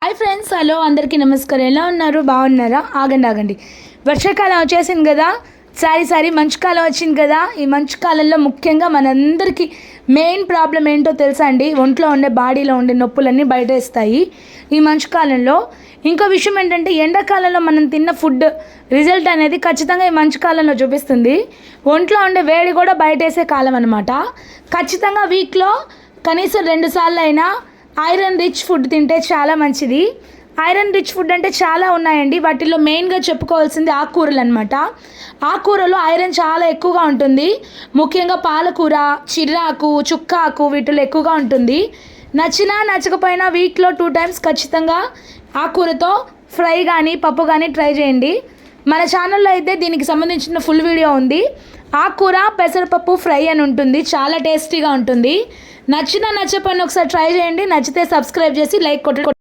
Hi friends, hello అందరికీ నమస్కారం. ఎలా ఉన్నారు? బాగున్నారా? ఆగండి. వర్షాకాలం వచ్చేసింది కదా, సారీ మంచుకాలం వచ్చింది కదా. ఈ మంచుకాలంలో ముఖ్యంగా మనందరికీ మెయిన్ ప్రాబ్లం ఏంటో తెలుసా అండి? ఒంట్లో ఉండే బాడీలో ఉండే నొప్పులన్నీ బయటేస్తాయి ఈ మంచుకాలంలో. ఇంకో విషయం ఏంటంటే, ఎండాకాలంలో మనం తిన్న ఫుడ్ రిజల్ట్ అనేది ఖచ్చితంగా ఈ మంచుకాలంలో చూపిస్తుంది. ఒంట్లో ఉండే వేడి కూడా బయటేసే కాలం అనమాట. ఖచ్చితంగా వీక్లో కనీసం 2 సార్లు అయినా ఐరన్ రిచ్ ఫుడ్ తింటే చాలా మంచిది. ఐరన్ రిచ్ ఫుడ్ అంటే చాలా ఉన్నాయండి. వాటిల్లో మెయిన్గా చెప్పుకోవాల్సింది ఆకుకూరలు అనమాట. ఆకుకూరలో ఐరన్ చాలా ఎక్కువగా ఉంటుంది. ముఖ్యంగా పాలకూర, చిర్రాకు, చుక్కాకు వీటిలో ఎక్కువగా ఉంటుంది. నచ్చినా నచ్చకపోయినా వీక్లో 2 టైమ్స్ ఖచ్చితంగా ఆకుకూరతో ఫ్రై కానీ పప్పు కానీ ట్రై చేయండి. మన ఛానల్లో అయితే దీనికి సంబంధించిన ఫుల్ వీడియో ఉంది. ఆకుకూర పెసరపప్పు ఫ్రై అని ఉంటుంది, చాలా టేస్టీగా ఉంటుంది. నచ్చినా నచ్చకపోయినా ఒకసారి ట్రై చేయండి. నచ్చితే సబ్స్క్రైబ్ చేసి లైక్ కొట్టండి.